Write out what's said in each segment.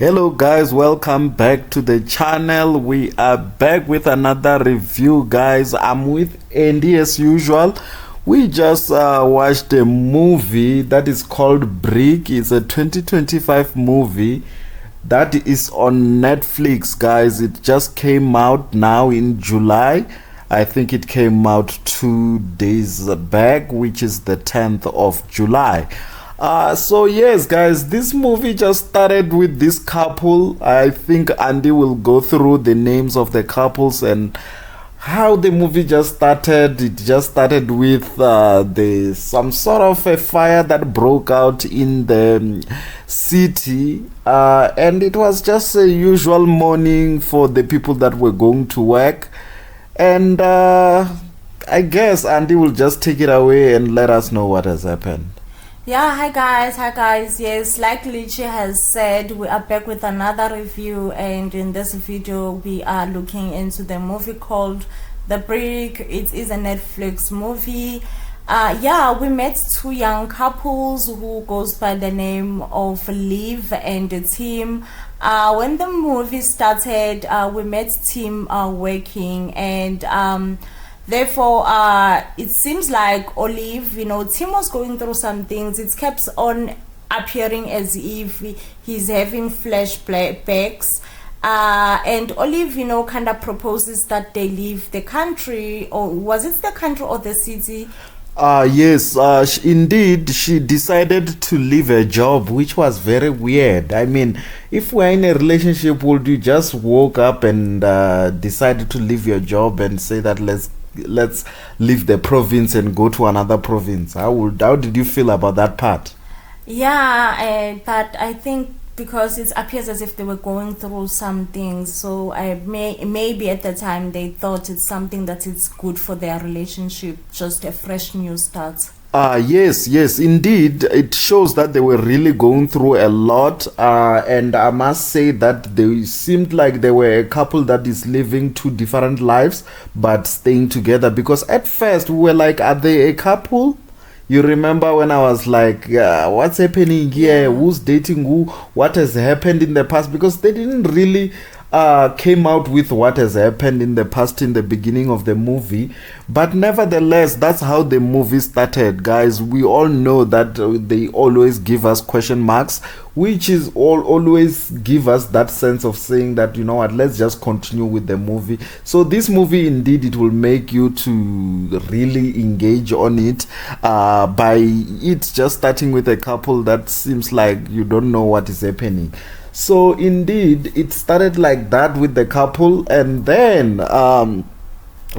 Hello guys, welcome back to the channel. We are back with another review, guys. I'm with Andy as usual. We just watched a movie that is called Brick. It's a 2025 movie that is on Netflix, guys. It just came out now in July. I think it came out 2 days back, which is the 10th of July. So yes, guys, this movie just started with this couple. I think Andy will go through the names of the couples and how the movie just started. It just started with the some sort of a fire that broke out in the city, and it was just a usual morning for the people that were going to work. And I guess Andy will just take it away and let us know what has happened. Yeah, hi guys. Yes, like Lichy has said, we are back with another review, and in this video we are looking into the movie called The Brick. It is a Netflix movie. Yeah, we met two young couples who goes by the name of Liv and Tim. When the movie started, we met Tim working, and therefore it seems like Olive, Tim was going through some things. It kept on appearing as if he's having flashbacks, and Olive, kind of proposes that they leave the country, or was it the country or the city? Yes, indeed, she decided to leave a job, which was very weird. I mean, if we're in a relationship, would you just woke up and decided to leave your job and say that let's leave the province and go to another province? How did you feel about that part? Yeah, but I think because it appears as if they were going through some things, so maybe at the time they thought it's something that is good for their relationship, just a fresh new start. Yes, indeed. It shows that they were really going through a lot. And I must say that they seemed like they were a couple that is living two different lives but staying together. Because at first we were like, are they a couple? You remember when I was like, what's happening here? Yeah. Who's dating who? What has happened in the past? Because they didn't really came out with what has happened in the past in the beginning of the movie. But nevertheless, that's how the movie started, guys. We all know that they always give us question marks, which is always give us that sense of saying that, you know what, let's just continue with the movie. So this movie, indeed, it will make you to really engage on it, by it just starting with a couple that seems like you don't know what is happening. So indeed, it started like that with the couple, and then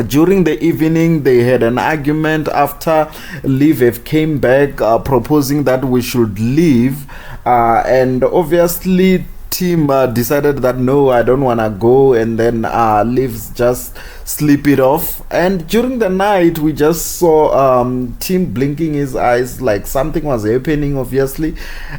during the evening they had an argument after Liv came back proposing that we should leave, and obviously Tim decided that no, I don't want to go, and then Liv just sleep it off. And during the night we just saw Tim blinking his eyes like something was happening, obviously.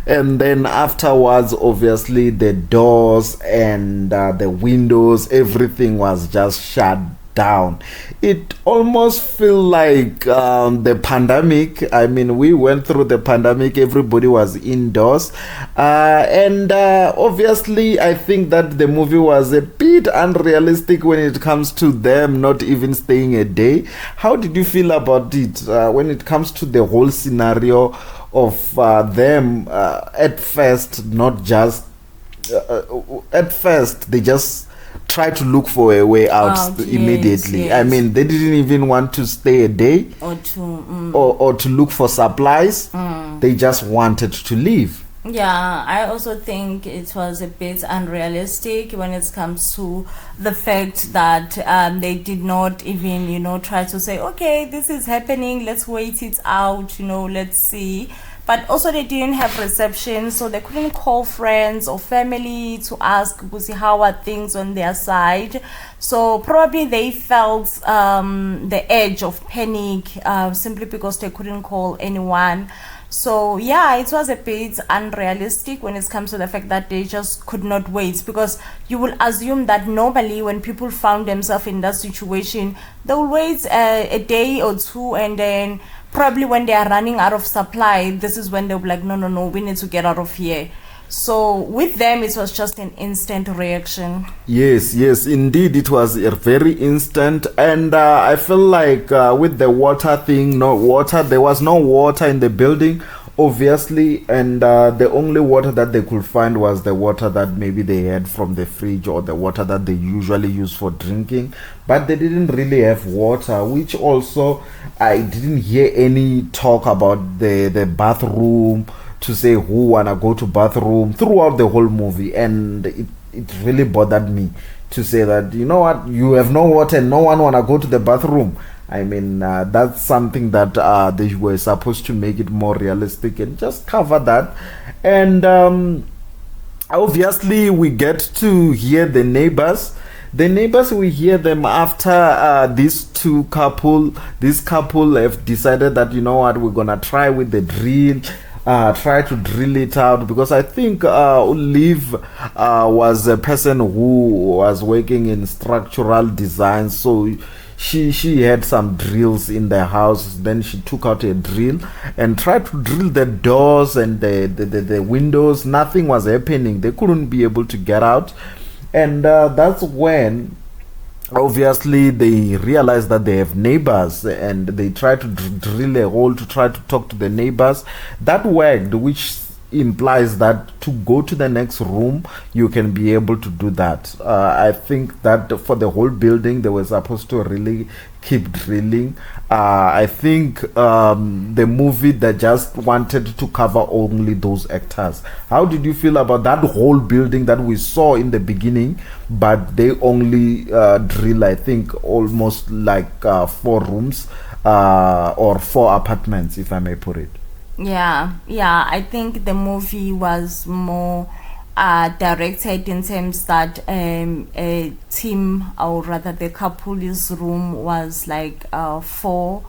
And then afterwards, obviously, the doors and the windows, everything was just shut down. It almost feel like the pandemic. I mean, we went through the pandemic, everybody was indoors, and obviously I think that the movie was a bit unrealistic when it comes to them not even staying a day. How did you feel about it when it comes to the whole scenario of them at first, not just at first they just try to look for a way out immediately. Yes. I mean, they didn't even want to stay a day Or to or to look for supplies. They just wanted to leave. Yeah, I also think it was a bit unrealistic when it comes to the fact that they did not even, try to say, okay, this is happening, let's wait it out, let's see. But also they didn't have reception, so they couldn't call friends or family to ask, how are things on their side. So probably they felt the edge of panic simply because they couldn't call anyone. So yeah, it was a bit unrealistic when it comes to the fact that they just could not wait, because you will assume that normally when people found themselves in that situation, they will wait a day or two, and then probably when they are running out of supply, this is when they'll be like, no, we need to get out of here. So with them, it was just an instant reaction. Yes, yes, indeed, it was a very instant, and I feel like with the water thing, there was no water in the building, obviously, and the only water that they could find was the water that maybe they had from the fridge or the water that they usually use for drinking, but they didn't really have water, which also I didn't hear any talk about the bathroom to say who wanna go to bathroom throughout the whole movie, and it really bothered me to say that, you know what, you have no water and no one wanna go to the bathroom. I mean, that's something that they were supposed to make it more realistic and just cover that. And obviously we get to hear the neighbors. The neighbors, we hear them after this couple have decided that, you know what, we're gonna try with the drill, try to drill it out, because I think Liv was a person who was working in structural design, so she had some drills in the house. Then she took out a drill and tried to drill the doors and the windows. Nothing was happening. They couldn't be able to get out, and that's when obviously they realize that they have neighbors, and they try to drill a hole to try to talk to the neighbors. That worked, which implies that to go to the next room you can be able to do that. I think that for the whole building they were supposed to really keep drilling. I think the movie, they just wanted to cover only those actors. How did you feel about that whole building that we saw in the beginning, but they only drill, I think, almost like 4 rooms or 4 apartments, if I may put it? Yeah, I think the movie was more directed in terms that a team, or rather the couple's room, was like four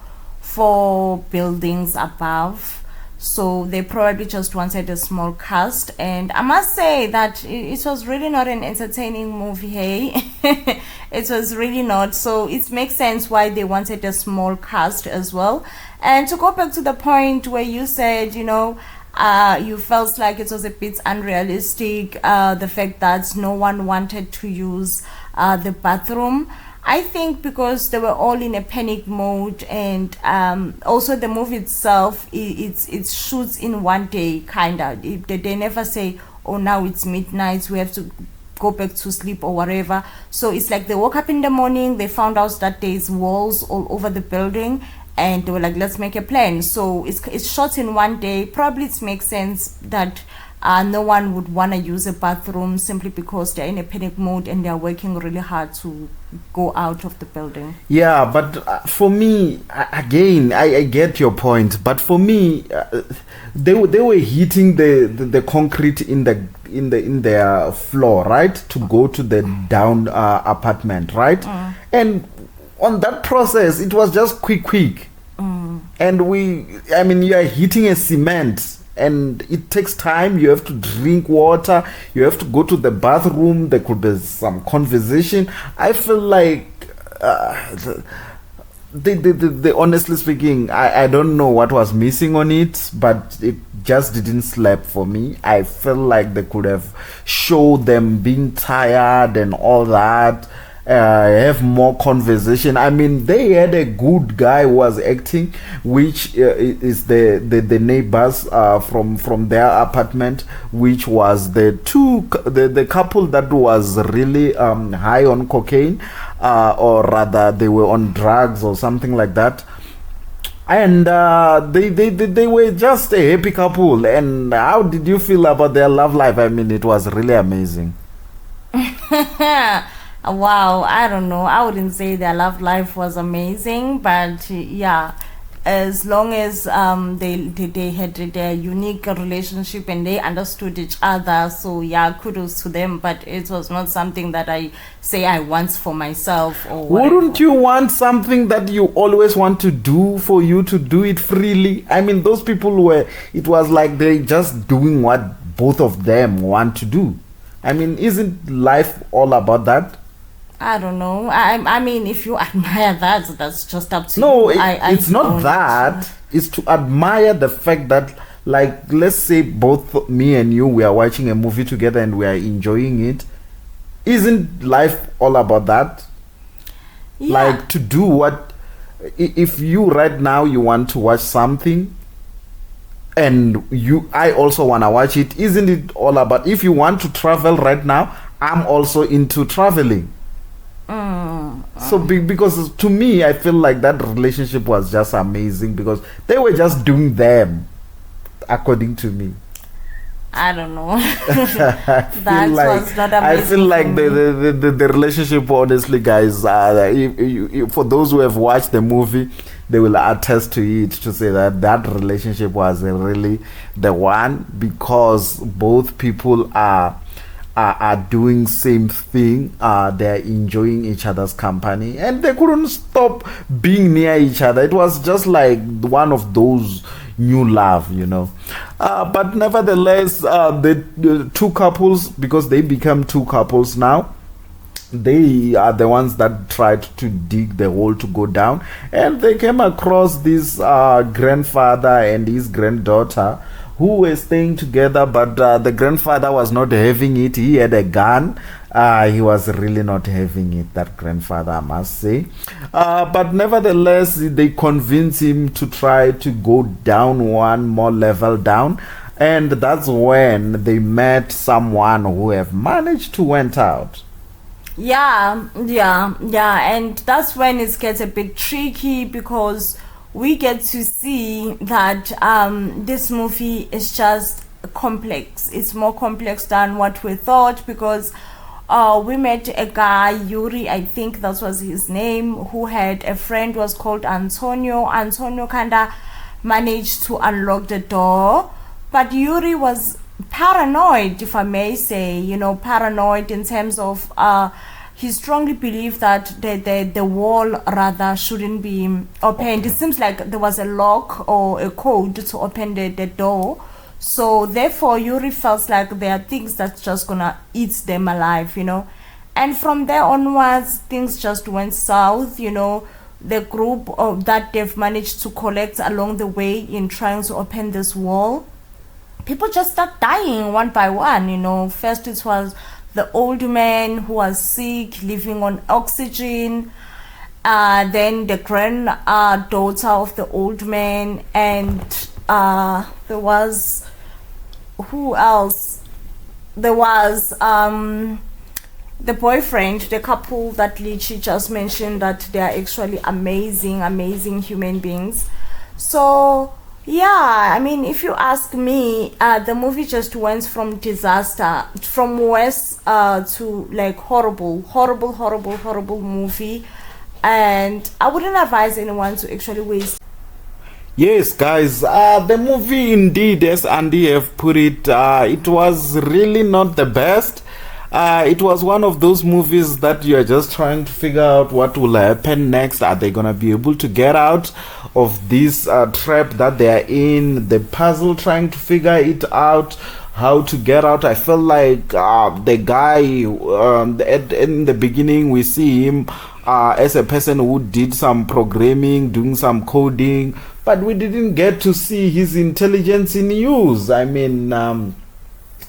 buildings above. So they probably just wanted a small cast, and I must say that it was really not an entertaining movie. Hey, it was really not. So it makes sense why they wanted a small cast as well. And to go back to the point where you said, you felt like it was a bit unrealistic, the fact that no one wanted to use the bathroom. I think because they were all in a panic mode, and also the movie itself, it shoots in one day, kind of. They never say, oh, now it's midnight, we have to go back to sleep or whatever. So it's like they woke up in the morning, they found out that there's walls all over the building, and they were like, let's make a plan. So it's shot in one day. Probably it makes sense that no one would want to use a bathroom simply because they're in a panic mode and they're working really hard to go out of the building. Yeah, but for me, again, I get your point. But for me, they were hitting the concrete in their floor, right, to go to the down apartment, right? And on that process, it was just quick. And you are hitting a cement, and it takes time. You have to drink water, you have to go to the bathroom, there could be some conversation. I feel like they honestly speaking, I don't know what was missing on it, but it just didn't slap for me. I feel like they could have showed them being tired and all that, have more conversation. I mean, they had a good guy who was acting, which is the neighbors from their apartment, which was the couple that was really high on cocaine, or rather they were on drugs or something like that. And they were just a happy couple. And how did you feel about their love life? I mean, it was really amazing. Wow, I don't know. I wouldn't say their love life was amazing, but yeah, as long as they had their unique relationship and they understood each other. So yeah, kudos to them. But it was not something that I say I want for myself or whatever. Wouldn't you want something that you always want to do, for you to do it freely? I mean, those people it was like they just doing what both of them want to do. I mean, isn't life all about that? I don't know. I mean, if you admire that, that's just up to no, you. it's not that. It's to admire the fact that Like, let's say both me and you, we are watching a movie together and we are enjoying it. Isn't life all about that? Yeah. Like, to do what, if you right now you want to watch something and I also want to watch it, isn't it all about, if you want to travel right now, I'm also into traveling. So because to me, I feel like that relationship was just amazing because they were just doing them, according to me. I don't know. That was not amazing. I feel like the relationship, honestly, guys, for those who have watched the movie, they will attest to it, to say that relationship was really the one, because both people are doing same thing. They're enjoying each other's company and they couldn't stop being near each other. It was just like one of those new love, but nevertheless, the two couples, because they become two couples now, they are the ones that tried to dig the hole to go down, and they came across this grandfather and his granddaughter who were staying together, but the grandfather was not having it. He had a gun. He was really not having it, that grandfather, I must say. But nevertheless, they convinced him to try to go down one more level down. And that's when they met someone who have managed to went out. Yeah. And that's when it gets a bit tricky, because we get to see that this movie is just complex. It's more complex than what we thought, because we met a guy, Yuri, I think that was his name, who had a friend was called Antonio. Antonio kinda managed to unlock the door, but Yuri was paranoid, if I may say, paranoid in terms of he strongly believed that the wall rather shouldn't be opened. It seems like there was a lock or a code to open the door. So therefore Yuri felt like there are things that's just gonna eat them alive, And from there onwards, things just went south, The group that they've managed to collect along the way in trying to open this wall, people just start dying one by one, First it was the old man who was sick, living on oxygen. Then the granddaughter of the old man, and there was, who else? There was the boyfriend, the couple that Lichy just mentioned, that they are actually amazing human beings. So yeah, I mean, if you ask me, the movie just went from disaster, from worse to like horrible movie, and I wouldn't advise anyone to actually waste. Yes, guys, the movie indeed, as Andy have put it, it was really not the best. It was one of those movies that you are just trying to figure out what will happen next. Are they gonna be able to get out of this trap that they are in? The puzzle, trying to figure it out, how to get out. I felt like the guy in the beginning, we see him as a person who did some programming, doing some coding, but we didn't get to see his intelligence in use. I mean,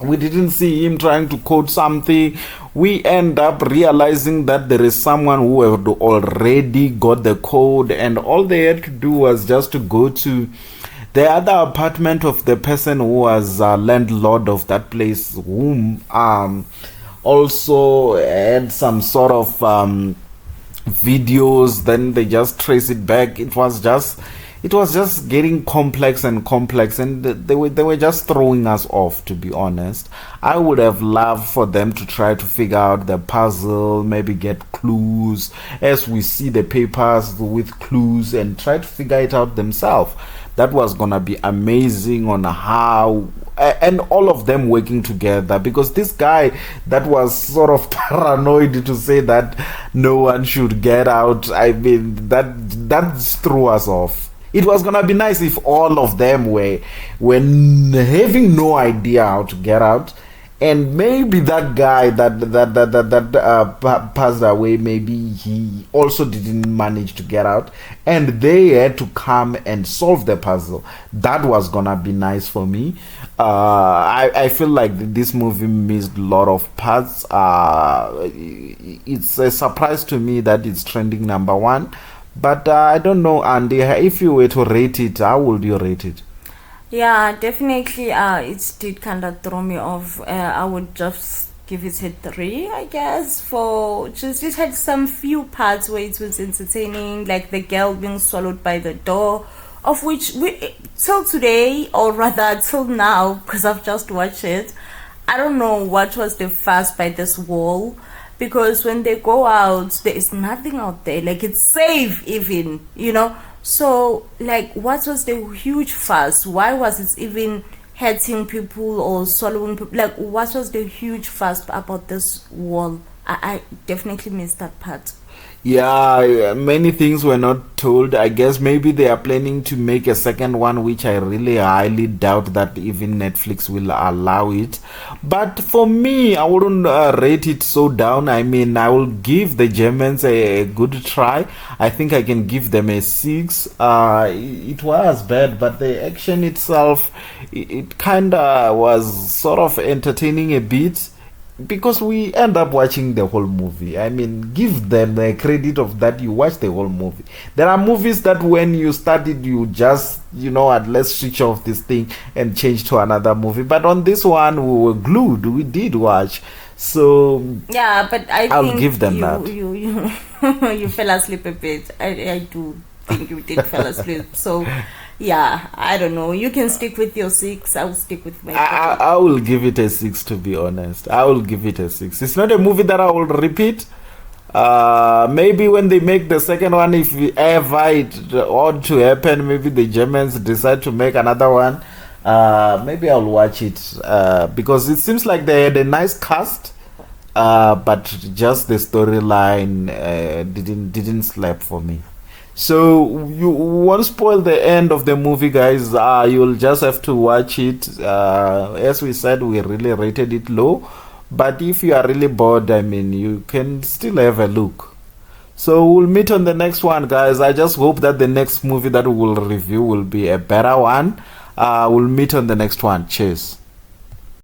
we didn't see him trying to code something. We end up realizing that there is someone who had already got the code, and all they had to do was just to go to the other apartment of the person who was landlord of that place, whom also had some sort of videos. Then they just trace it back. It was just getting complex, and they were just throwing us off, to be honest. I would have loved for them to try to figure out the puzzle, maybe get clues, as we see the papers with clues, and try to figure it out themselves. That was gonna be amazing, on how, and all of them working together, because this guy that was sort of paranoid to say that no one should get out, I mean, that threw us off. It was gonna be nice if all of them were having no idea how to get out, and maybe that guy that passed away, maybe he also didn't manage to get out, and they had to come and solve the puzzle. That was gonna be nice for me. I feel like this movie missed a lot of parts. It's a surprise to me that it's trending number one, but I don't know, Andy, if you were to rate it, how would you rate it? Yeah, definitely. It did kind of throw me off. I would just give it a 3, I guess. For just it had some few parts where it was entertaining, like the girl being swallowed by the door, of which we till today, or rather till now, because I've just watched it. I don't know what was the fuss by this wall, because when they go out, there is nothing out there. Like it's safe, even. So, like, what was the huge fuss? Why was it even hurting people or swallowing people? Like, what was the huge fuss about this wall? I definitely missed that part. Yeah, many things were not told. I guess maybe they are planning to make a second one, which I really highly doubt that even Netflix will allow it. But for me, I wouldn't rate it so down. I mean, I will give the Germans a good try. I think I can give them a 6. It was bad, but the action itself, it kind of was sort of entertaining a bit, because we end up watching the whole movie. I mean, give them the credit of that you watch the whole movie. There are movies that when you started, you just, let's switch off this thing and change to another movie. But on this one, we were glued. We did watch. So yeah, but I'll think give them that. You fell asleep a bit. I do think you did fall asleep. So yeah, I don't know. You can stick with your 6. I will stick with my. I will give it a 6, to be honest. I will give it a 6. It's not a movie that I will repeat. Maybe when they make the second one, if ever it ought to happen, maybe the Germans decide to make another one. Maybe I'll watch it, because it seems like they had a nice cast, but just the storyline didn't slap for me. So you won't spoil the end of the movie, guys. You'll just have to watch it. As we said, we really rated it low, but if you are really bored, I mean, you can still have a look. So we'll meet on the next one, guys. I just hope that the next movie that we'll review will be a better one. We'll meet on the next one. Cheers.